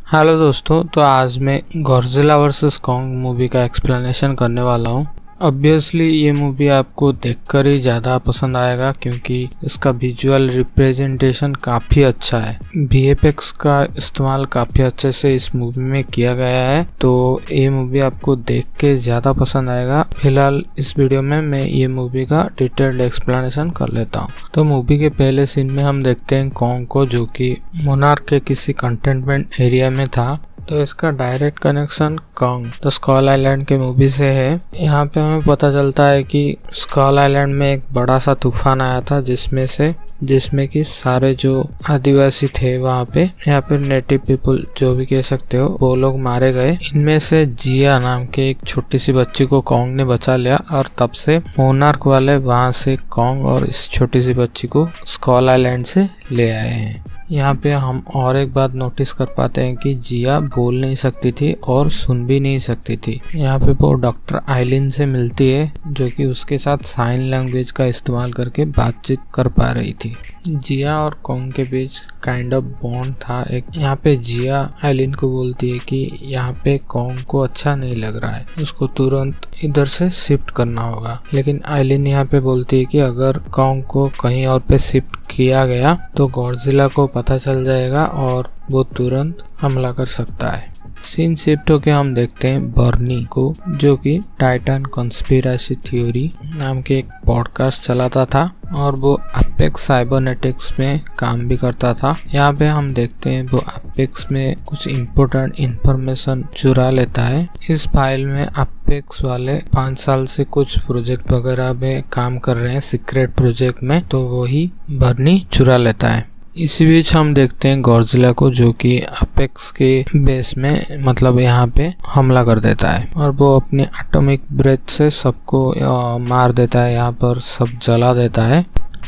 Hello दोस्तों, तो आज मैं गॉडजिला वर्सेस कॉन्ग मूवी का एक्सप्लेनेशन करने वाला हूँ। ऑब्वियसली ये मूवी आपको देखकर ही ज़्यादा पसंद आएगा क्योंकि इसका विजुअल रिप्रेजेंटेशन काफ़ी अच्छा है। VFX का इस्तेमाल काफ़ी अच्छे से इस मूवी में किया गया है, तो ये मूवी आपको देख के ज़्यादा पसंद आएगा। फिलहाल इस वीडियो में मैं ये मूवी का डिटेल्ड एक्सप्लेनेशन कर लेता हूँ। तो मूवी के पहले सीन में हम देखते हैं कॉन्ग को, जो कि मोनार्क के किसी कंटेनमेंट एरिया में था। तो इसका direct connection Kong the Skull Island के मूवी से है। यहाँ पे हमें पता चलता है कि स्कॉल आइलैंड में एक बड़ा सा तूफान आया था जिसमें कि सारे जो आदिवासी थे वहाँ पे, यहाँ पे नेटिव पीपल जो भी कह सकते हो, वो लोग मारे गए। इनमें से जिया नाम के एक छोटी सी बच्ची को कॉन्ग ने बचा लिया और तब से मोनार्क वाले वहाँ से कॉन्ग और इस छोटी सी बच्ची को स्कॉल आइलैंड से ले आए हैं। यहाँ पे हम और एक बात नोटिस कर पाते हैं कि जिया बोल नहीं सकती थी और सुन भी नहीं सकती थी। यहाँ पे वो डॉक्टर आइलिन से मिलती है, जो कि उसके साथ साइन लैंग्वेज का इस्तेमाल करके बातचीत कर पा रही थी। जिया और कॉन्ग के बीच काइंड ऑफ बॉन्ड था एक। यहाँ पे जिया आइलिन को बोलती है कि यहाँ पे कॉन्ग को अच्छा नहीं लग रहा है, उसको तुरंत इधर से शिफ्ट करना होगा। लेकिन आइलिन यहाँ पे बोलती है कि अगर कॉन्ग को कहीं और पे शिफ्ट किया गया तो गॉडजिला को पता चल जाएगा और वो तुरंत हमला कर सकता है। सीन शिफ्ट होके हम देखते हैं बर्नी को, जो कि टाइटन कॉन्स्पिरेसी थ्योरी नाम के एक पॉडकास्ट चलाता था और वो अपेक्स साइबरनेटिक्स में काम भी करता था। यहाँ पे हम देखते हैं वो अपेक्स में कुछ इम्पोर्टेंट इंफॉर्मेशन चुरा लेता है। इस फाइल में अपेक्स वाले 5 साल से कुछ प्रोजेक्ट वगैरह में काम कर रहे हैं, सीक्रेट प्रोजेक्ट में, तो वही बर्नी चुरा लेता है। इसी बीच हम देखते हैं गॉडजिला को, जो कि अपेक्स के बेस में मतलब यहाँ पे हमला कर देता है और वो अपनी एटॉमिक ब्रेथ से सबको मार देता है, यहाँ पर सब जला देता है।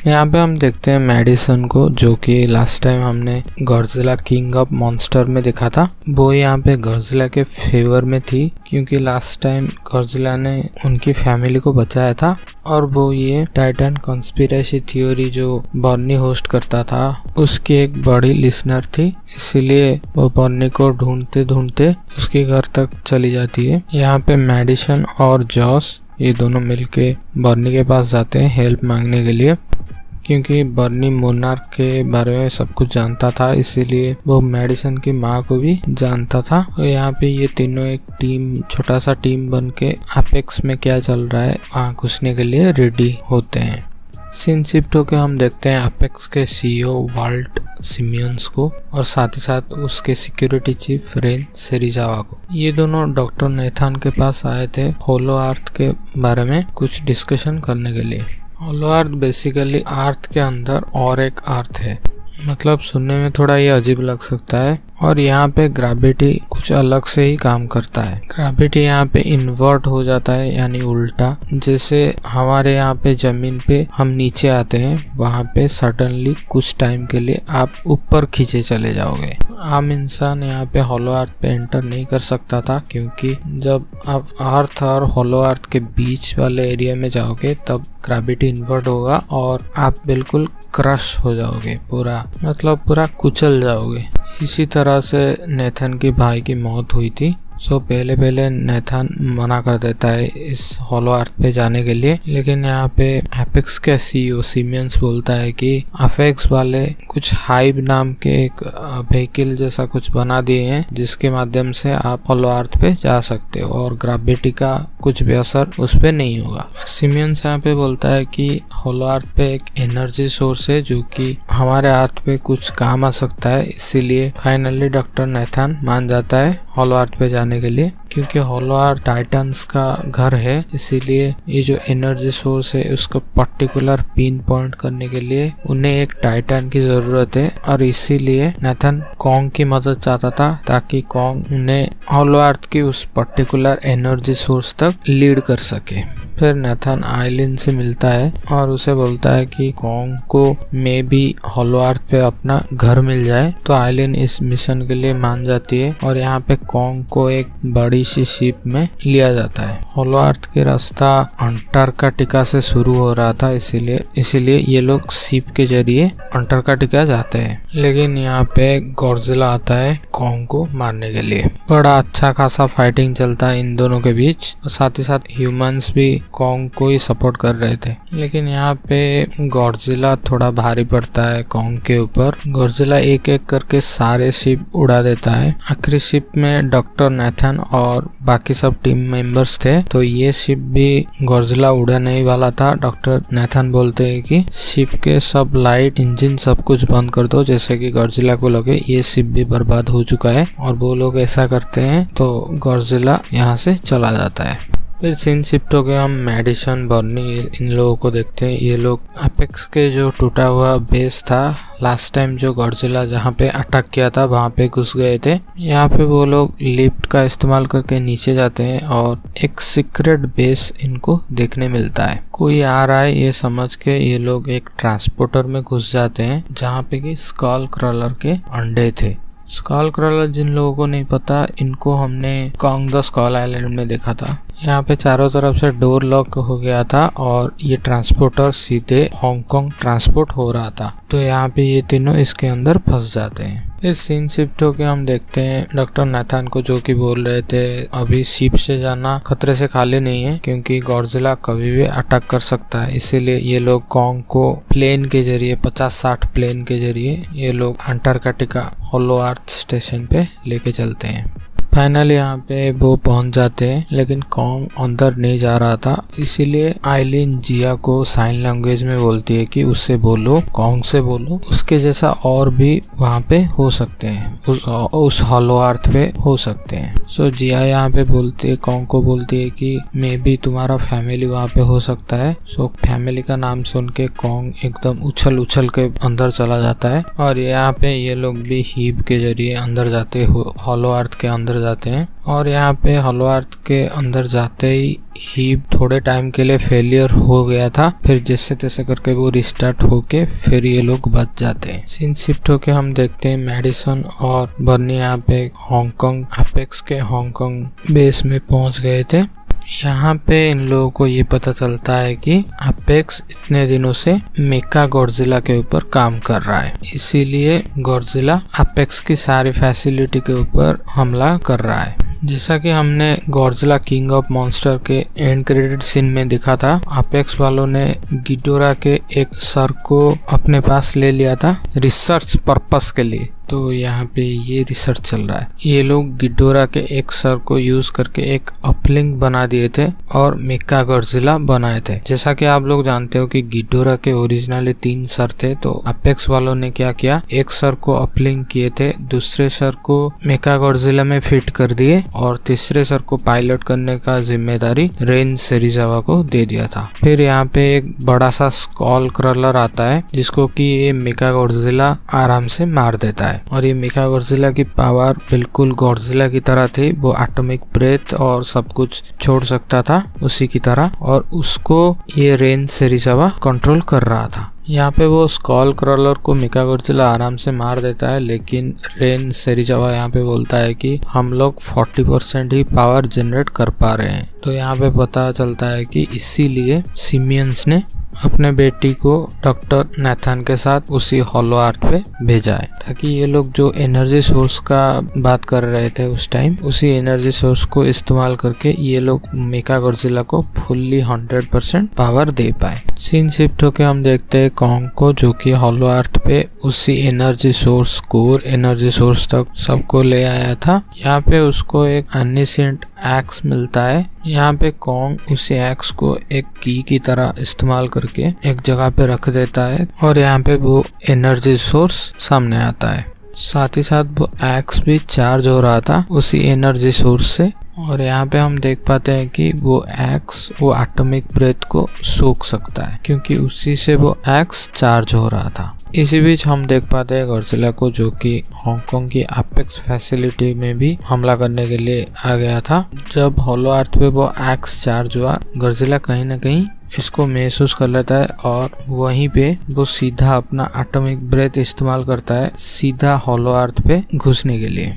यहाँ पे हम देखते हैं मेडिसन को, जो कि लास्ट टाइम हमने गॉडजिला किंग ऑफ मॉन्स्टर में देखा था। वो यहाँ पे गॉडजिला के फेवर में थी क्योंकि लास्ट टाइम गॉडजिला ने उनकी फैमिली को बचाया था और वो ये टाइटन कॉन्स्पिरेसी थ्योरी जो बर्नी होस्ट करता था उसकी एक बड़ी लिसनर थी, इसीलिए वो बर्नी को ढूंढते ढूंढते उसके घर तक चली जाती है। यहाँ पे मेडिसन और जॉस ये दोनों मिलके बर्नी के पास जाते हैं हेल्प मांगने के लिए, क्योंकि बर्नी मोनार्क के बारे में सब कुछ जानता था, इसीलिए वो मेडिसन की माँ को भी जानता था। और यहाँ पे ये तीनों एक टीम, छोटा सा टीम बन के अपेक्स में क्या चल रहा है वहाँ घुसने के लिए रेडी होते हैं। सीन शिफ्ट होके हम देखते हैं अपेक्स के CEO वाल्ट सिमियंस को और साथ ही साथ उसके सिक्योरिटी चीफ रेन सेरिजावा को। ये दोनों डॉक्टर नेथन के पास आए थे होलो अर्थ के बारे में कुछ डिस्कशन करने के लिए। होलो अर्थ बेसिकली अर्थ के अंदर और एक अर्थ है, मतलब सुनने में थोड़ा ये अजीब लग सकता है। और यहाँ पे ग्रेविटी कुछ अलग से ही काम करता है। ग्रेविटी यहाँ पे इन्वर्ट हो जाता है, यानी उल्टा। जैसे हमारे यहाँ पे जमीन पे हम नीचे आते हैं, वहाँ पे सडनली कुछ टाइम के लिए आप ऊपर खींचे चले जाओगे। आम इंसान यहाँ पे होलो अर्थ पे एंटर नहीं कर सकता था, क्योंकि जब आप अर्थ और होलो अर्थ के बीच वाले एरिया में जाओगे तब ग्रेविटी इन्वर्ट होगा और आप बिल्कुल क्रश हो जाओगे, मतलब पूरा कुचल जाओगे। इसी तरह से नेथन के भाई की मौत हुई थी। सो पहले नेथन मना कर देता है इस होलो अर्थ पे जाने के लिए, लेकिन यहाँ पे अपेक्स के CEO सिमियंस बोलता है कि अपेक्स वाले कुछ हाइव नाम के एक व्हीकल जैसा कुछ बना दिए हैं जिसके माध्यम से आप होलो अर्थ पे जा सकते हो और ग्रेविटी का कुछ भी असर उस पे नहीं होगा। सिमियंस यहाँ पे बोलता है कि होलो अर्थ पे एक एनर्जी सोर्स है जो कि हमारे अर्थ पे कुछ काम आ सकता है, इसीलिए फाइनली डॉक्टर नेथन मान जाता है होलो अर्थ पे जाने के लिए, क्योंकि होलो अर्थ टाइटन्स का घर है। इसीलिए ये जो एनर्जी सोर्स है उसको पर्टिकुलर पिन पॉइंट करने के लिए उन्हें एक टाइटन की जरूरत है और इसीलिए नेथन कॉन्ग की मदद चाहता था ताकि कॉन्ग उन्हें होलो अर्थ की उस पर्टिकुलर एनर्जी सोर्स तक लीड कर सके। फिर नेथन आइलिन से मिलता है और उसे बोलता है कि कॉन्ग को मे भी हॉलो अर्थ पे अपना घर मिल जाए। तो आइलिन इस मिशन के लिए मान जाती है और यहाँ पे कॉन्ग को एक बड़ी सी शिप में लिया जाता है। हॉलो अर्थ के रास्ता अंटार्कटिका से शुरू हो रहा था, इसीलिए ये लोग शिप के जरिए अंटार्कटिका जाते हैं। लेकिन यहाँ पे गॉडजिला आता है कॉन्ग को मारने के लिए। बड़ा अच्छा खासा फाइटिंग चलता है इन दोनों के बीच और साथ ही साथ ह्यूमंस भी कॉन्ग को ही सपोर्ट कर रहे थे। लेकिन यहाँ पे गॉडजिला थोड़ा भारी पड़ता है कॉन्ग के ऊपर। गॉडजिला एक एक करके सारे शिप उड़ा देता है। आखिरी शिप में डॉक्टर नेथन और बाकी सब टीम मेंबर्स थे, तो ये शिप भी गॉडजिला उड़ा नहीं वाला था। डॉक्टर नेथन बोलते हैं कि शिप के सब लाइट, इंजन सब कुछ बंद कर दो, जैसे कि गॉडजिला को लगे ये शिप भी बर्बाद हो चुका है। और वो लोग ऐसा करते हैं तो गॉडजिला यहाँ से चला जाता है। फिर सीन शिफ्ट हो गया, हम मैडिसन, बर्नी इन लोगों को देखते हैं। ये लोग अपेक्स के जो टूटा हुआ बेस था, लास्ट टाइम जो गॉडजिला जहाँ पे अटैक किया था वहाँ पे घुस गए थे। यहाँ पे वो लोग लिफ्ट का इस्तेमाल करके नीचे जाते हैं और एक सीक्रेट बेस इनको देखने मिलता है। कोई आ रहा है ये समझ के ये लोग एक ट्रांसपोर्टर में घुस जाते हैं जहाँ पे कि स्कल क्रॉलर के अंडे थे। स्कल क्रॉलर जिन लोगों को नहीं पता, इनको हमने कॉन्ग द स्कल आइलैंड में देखा था। यहाँ पे चारों तरफ से डोर लॉक हो गया था और ये ट्रांसपोर्टर सीधे हांगकांग ट्रांसपोर्ट हो रहा था। तो यहाँ पे ये तीनों इसके अंदर फंस जाते हैं। इस सीन शिफ्ट होके हम देखते हैं डॉक्टर नाथन को, जो कि बोल रहे थे अभी शिप से जाना खतरे से खाली नहीं है क्योंकि गॉडजिला कभी भी अटैक कर सकता है। इसीलिए ये लोग कॉन्ग को प्लेन के जरिए 50-60 प्लेन के जरिए ये लोग अंटार्कटिका हॉलो अर्थ स्टेशन पे लेके चलते हैं। फाइनली यहाँ पे वो पहुंच जाते हैं, लेकिन कॉन्ग अंदर नहीं जा रहा था। इसीलिए आइलिन जिया को साइन लैंग्वेज में बोलती है कि उससे बोलो, कॉन्ग से बोलो, उसके जैसा और भी वहाँ पे हो सकते हैं, उस हॉलो अर्थ पे हो सकते हैं। सो जिया यहाँ पे बोलती है, कॉन्ग को बोलती है कि मे बी तुम्हारा फैमिली वहाँ पे हो सकता है। सो फैमिली का नाम सुन के कॉन्ग एकदम उछल के अंदर चला जाता है और यहाँ पे ये लोग भी हीप के जरिए अंदर जाते, हॉलो अर्थ के अंदर जाते हैं। और यहाँ पे हॉलो अर्थ के अंदर जाते ही हीप थोड़े टाइम के लिए फेलियर हो गया था, फिर जैसे तैसे करके वो रिस्टार्ट होके फिर ये लोग बच जाते हैं। सीन शिफ्ट होके हम देखते हैं मैडिसन और बर्नी यहाँ पे हांगकांग, अपेक्स के हांगकांग बेस में पहुंच गए थे। यहाँ पे इन लोगों को ये पता चलता है कि अपेक्स इतने दिनों से मेका गॉडजिला के ऊपर काम कर रहा है, इसीलिए गॉडजिला अपेक्स की सारी फैसिलिटी के ऊपर हमला कर रहा है। जैसा कि हमने गॉडजिला किंग ऑफ मॉन्स्टर के एंड क्रेडिट सीन में देखा था, अपेक्स वालों ने गिडोरा के एक सर को अपने पास ले लिया था रिसर्च पर्पस के लिए। तो यहाँ पे ये रिसर्च चल रहा है। ये लोग गिडोरा के एक सर को यूज करके एक अपलिंक बना दिए थे और मेका गॉडजिला बनाए थे। जैसा कि आप लोग जानते हो कि गिडोरा के ओरिजिनली 3 सर थे, तो अपेक्स वालों ने क्या किया, एक सर को अपलिंक किए थे, दूसरे सर को मेका गॉडजिला में फिट कर दिए और तीसरे सर को पायलट करने का जिम्मेदारी रेन सेरिजावा को दे दिया था। फिर यहाँ पे एक बड़ा सा स्कल क्रॉलर आता है जिसको कि ये मेका गॉडजिला आराम से मार देता है। और ये मेका गॉडजिला की पावर बिल्कुल गॉडजिला की तरह थी, वो एटॉमिक ब्रेथ और सब कुछ छोड़ सकता था उसी की तरह, और उसको ये रेन सेरिजावा कंट्रोल कर रहा था। यहाँ पे वो स्कल क्रॉलर को मेका गॉडजिला आराम से मार देता है, लेकिन रेन सेरिजावा यहाँ पे बोलता है कि हम लोग 40% ही पावर जनरेट कर पा रहे हैं। तो यहाँ पे पता चलता है कि इसीलिए सिमियंस ने अपने बेटी को डॉक्टर नाथन के साथ उसी हॉलो अर्थ पे भेजा है, ताकि ये लोग जो एनर्जी सोर्स का बात कर रहे थे उस टाइम, उसी एनर्जी सोर्स को इस्तेमाल करके ये लोग मेका गॉडजिला को फुल्ली 100% पावर दे पाए। सीन शिफ्ट होके हम देखते हैं कॉन्ग को, जो कि हॉलो अर्थ पे उसी energy source, core energy source तक सबको ले आया था। यहाँ पे उसको एक एनिसेंट एक्स मिलता है। यहाँ पे कॉन्ग उसी एक्स को एक की की तरह इस्तेमाल करके एक जगह पे रख देता है और यहाँ पे वो एनर्जी सोर्स सामने आता है। साथ ही साथ वो एक्स भी चार्ज हो रहा था उसी एनर्जी सोर्स से, और यहाँ पे हम देख पाते हैं कि वो एक्स वो एटॉमिक ब्रेथ को सोख सकता है क्योंकि उसी से वो एक्स चार्ज हो रहा था। इसी बीच हम देख पाते हैं गॉडजिला को, जो कि हांगकांग की एपेक्स फैसिलिटी में भी हमला करने के लिए आ गया था। जब होलो अर्थ पे वो एक्स चार्ज हुआ, गॉडजिला कहीं ना कहीं इसको महसूस कर लेता है और वहीं पे वो सीधा अपना एटॉमिक ब्रेथ इस्तेमाल करता है सीधा होलो अर्थ पे घुसने के लिए।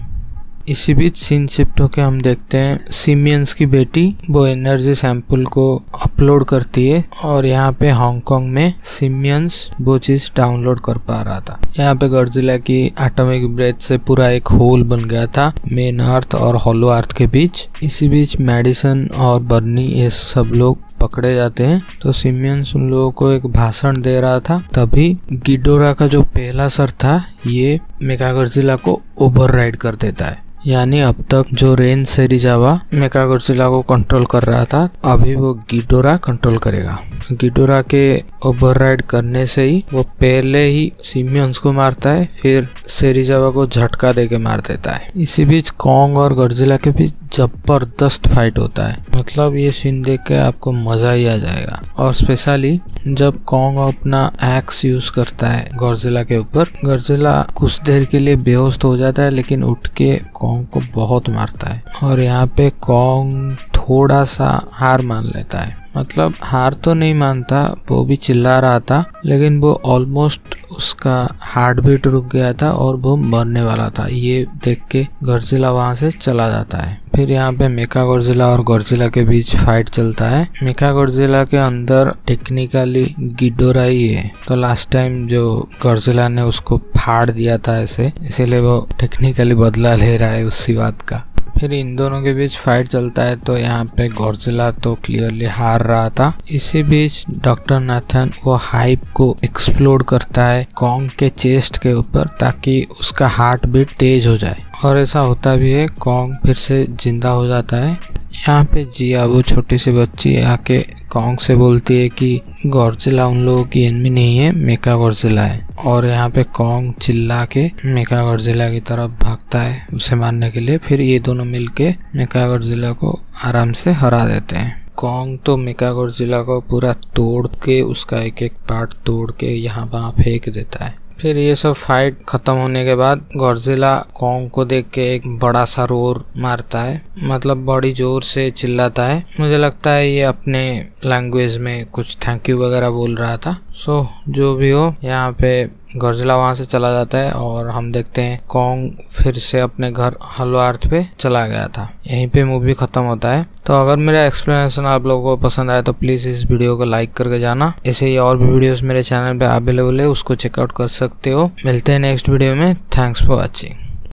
इसी बीच सीन शिफ्ट होके हम देखते हैं सिमियंस की बेटी वो एनर्जी सैंपल को अपलोड करती है और यहाँ पे हांगकांग में सिमियंस वो चीज डाउनलोड कर पा रहा था। यहाँ पे गॉडजिला की एटॉमिक ब्रेथ से पूरा एक होल बन गया था मेन अर्थ और होलो अर्थ के बीच। इसी बीच मेडिसन और बर्नी ये सब लोग पकड़े जाते हैं। तो सिमियंस उन लोगों को एक भाषण दे रहा था, तभी गिडोरा का जो पहला सर था ये मेकागॉडजिला को ओवरराइड कर देता है। यानी अब तक जो रेन सेरिजावा मेकागॉडजिला को कंट्रोल कर रहा था, अभी वो गिडोरा कंट्रोल करेगा। गिडोरा के ओवरराइड करने से ही वो पहले ही सिमियंस को मारता है, फिर सेरिजावा को झटका देके मार देता है। इसी बीच कॉन्ग और गॉडजिला के बीच जबरदस्त फाइट होता है। मतलब ये सीन देख के आपको मजा ही आ जाएगा। और स्पेशली जब कॉन्ग अपना एक्स यूज करता है गॉडजिला के ऊपर, गॉडजिला कुछ देर के लिए बेहोश हो जाता है, लेकिन उठ के कॉन्ग को बहुत मारता है। और यहाँ पे कॉन्ग थोड़ा सा हार मान लेता है। मतलब हार तो नहीं मानता, वो भी चिल्ला रहा था, लेकिन वो ऑलमोस्ट उसका हार्ट बीट रुक गया था और वो मरने वाला था। ये देख के गॉडजिला वहां से चला जाता है। फिर यहाँ पे मेकागॉडजिला और गॉडजिला के बीच फाइट चलता है। मेकागॉडजिला के अंदर टेक्निकली गिडोरा ही है, तो लास्ट टाइम जो गॉडजिला ने उसको फाड़ दिया था ऐसे, इसीलिए वो टेक्निकली बदला ले रहा है उसी बात का। फिर इन दोनों के बीच फाइट चलता है, तो यहाँ पे गॉडजिला तो क्लियरली हार रहा था। इसी बीच डॉक्टर नाथन वो हाइप को एक्सप्लोड करता है कॉन्ग के चेस्ट के ऊपर, ताकि उसका हार्ट बीट तेज हो जाए। और ऐसा होता भी है, कॉन्ग फिर से जिंदा हो जाता है। यहाँ पे जिया वो छोटी सी बच्ची आके कॉन्ग से बोलती है कि गॉडजिला उन लोगों की एनिमी नहीं है, मेकागॉडजिला है। और यहाँ पे कॉन्ग चिल्ला के मेकागॉडजिला की तरफ भागता है उसे मारने के लिए। फिर ये दोनों मिलके मेकागॉडजिला को आराम से हरा देते हैं। कॉन्ग तो मेकागॉडजिला को पूरा तोड़ के, उसका एक एक पार्ट तोड़ के यहाँ वहाँ फेंक देता है। फिर ये सब फाइट खत्म होने के बाद गॉडजिला कॉन्ग को देख के एक बड़ा सा रोर मारता है, मतलब बड़ी जोर से चिल्लाता है। मुझे लगता है ये अपने लैंग्वेज में कुछ थैंक यू वगैरह बोल रहा था। सो जो भी हो, यहाँ पे गॉडजिला वहां से चला जाता है और हम देखते हैं कॉन्ग फिर से अपने घर होलो अर्थ पे चला गया था। यहीं पे मूवी खत्म होता है। तो अगर मेरा एक्सप्लेनेशन आप लोगों को पसंद आया तो प्लीज इस वीडियो को लाइक करके जाना। ऐसे ही और भी वीडियोस मेरे चैनल पे अवेलेबल है, उसको चेकआउट कर सकते हो। मिलते हैं नेक्स्ट वीडियो में। Thanks for watching.